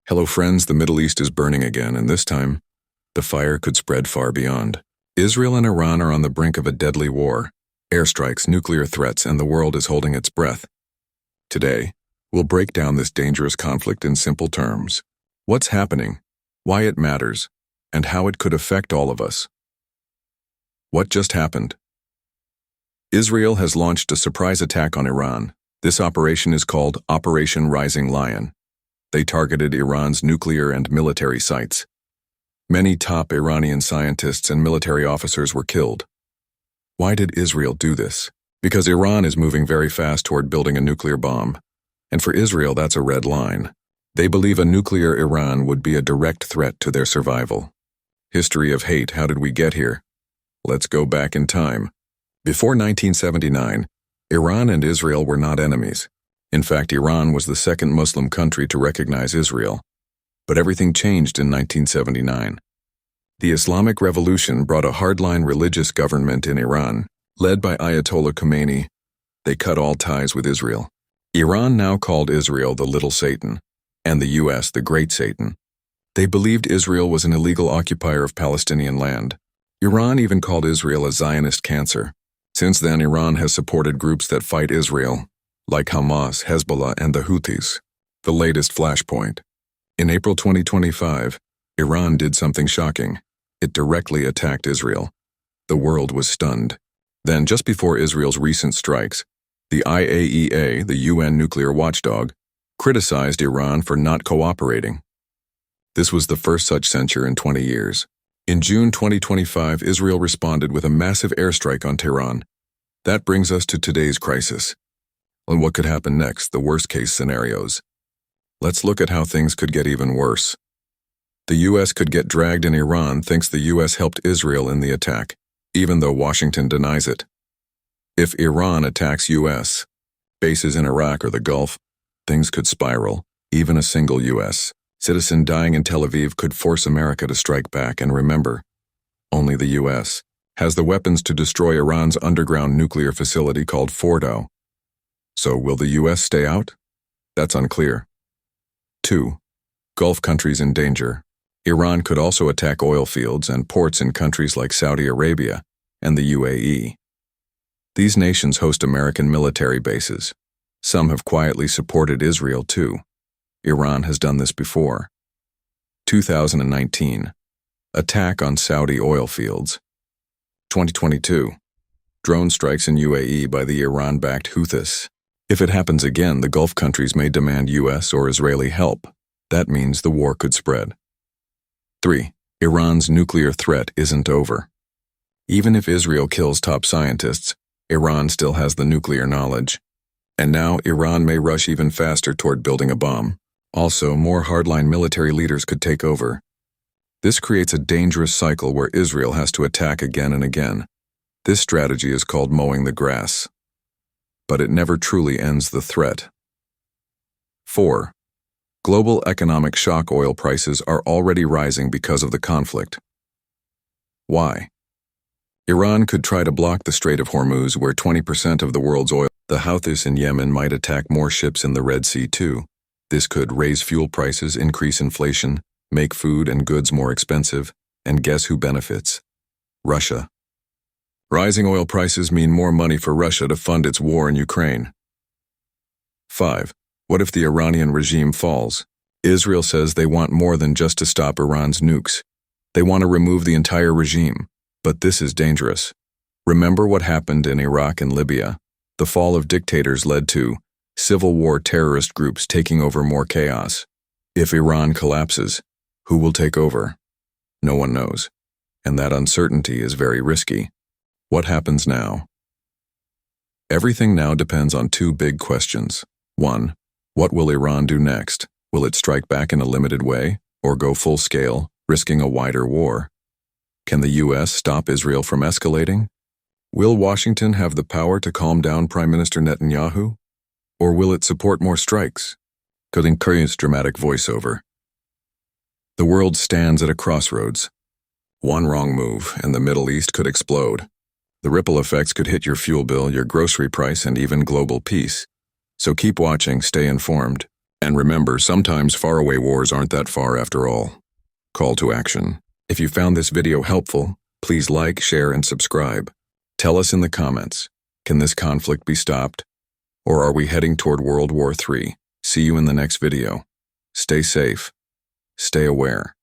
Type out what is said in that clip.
Hello friends, the Middle East is burning again, and this time, the fire could spread far beyond. Israel and Iran are on the brink of a deadly war. Airstrikes, nuclear threats, and the world is holding its breath. Today, we'll break down this dangerous conflict in simple terms. What's happening, why it matters, and how it could affect all of us. What just happened? Israel has launched a surprise attack on Iran. This operation is called Operation Rising Lion. They targeted Iran's nuclear and military sites. Many top Iranian scientists and military officers were killed. Why did Israel do this? Because Iran is moving very fast toward building a nuclear bomb. And for Israel, that's a red line. They believe a nuclear Iran would be a direct threat to their survival. History of hate, how did we get here? Let's go back in time. Before 1979, Iran and Israel were not enemies. In fact, Iran was the second Muslim country to recognize Israel. But everything changed in 1979. The Islamic Revolution brought a hardline religious government in Iran, led by Ayatollah Khomeini. They cut all ties with Israel. Iran now called Israel the Little Satan, and the US the Great Satan. They believed Israel was an illegal occupier of Palestinian land. Iran even called Israel a Zionist cancer. Since then, Iran has supported groups that fight Israel, like Hamas, Hezbollah, and the Houthis. The latest flashpoint. In April 2025, Iran did something shocking. It directly attacked Israel. The world was stunned. Then, just before Israel's recent strikes, the IAEA, the UN nuclear watchdog, criticized Iran for not cooperating. This was the first such censure in 20 years. In June 2025, Israel responded with a massive airstrike on Tehran. That brings us to today's crisis. And what could happen next, the worst-case scenarios. Let's look at how things could get even worse. The U.S. could get dragged and Iran thinks the U.S. helped Israel in the attack, even though Washington denies it. If Iran attacks U.S. bases in Iraq or the Gulf, things could spiral. Even a single U.S. citizen dying in Tel Aviv could force America to strike back, and remember, only the U.S. has the weapons to destroy Iran's underground nuclear facility called Fordo. So will the U.S. stay out? That's unclear. 2. Gulf countries in danger. Iran could also attack oil fields and ports in countries like Saudi Arabia and the UAE. These nations host American military bases. Some have quietly supported Israel too. Iran has done this before. 2019. Attack on Saudi oil fields. 2022. Drone strikes in UAE by the Iran-backed Houthis. If it happens again, the Gulf countries may demand U.S. or Israeli help. That means the war could spread. 3. Iran's nuclear threat isn't over. Even if Israel kills top scientists, Iran still has the nuclear knowledge. And now Iran may rush even faster toward building a bomb. Also, more hardline military leaders could take over. This creates a dangerous cycle where Israel has to attack again and again. This strategy is called mowing the grass. But it never truly ends the threat. 4. Global economic shock. Oil prices are already rising because of the conflict. Why? Iran could try to block the Strait of Hormuz, where 20% of the world's oil. The Houthis in Yemen might attack more ships in the Red Sea too. This could raise fuel prices, increase inflation, make food and goods more expensive, and guess who benefits? Russia. Rising oil prices mean more money for Russia to fund its war in Ukraine. 5. What if the Iranian regime falls? Israel says they want more than just to stop Iran's nukes. They want to remove the entire regime. But this is dangerous. Remember what happened in Iraq and Libya. The fall of dictators led to civil war, terrorist groups taking over, more chaos. If Iran collapses, who will take over? No one knows. And that uncertainty is very risky. What happens now? Everything now depends on two big questions. 1. What will Iran do next? Will it strike back in a limited way, or go full scale, risking a wider war? Can the U.S. stop Israel from escalating? Will Washington have the power to calm down Prime Minister Netanyahu? Or will it support more strikes? Could encourage dramatic voiceover. The world stands at a crossroads. One wrong move, and the Middle East could explode. The ripple effects could hit your fuel bill, your grocery price, and even global peace. So keep watching, stay informed, And remember, sometimes faraway wars aren't that far after all. Call to action. If you found this video helpful, please like, share, and subscribe. Tell us in the comments, can this conflict be stopped? Or are we heading toward World War III? See you in the next video. Stay safe. Stay aware.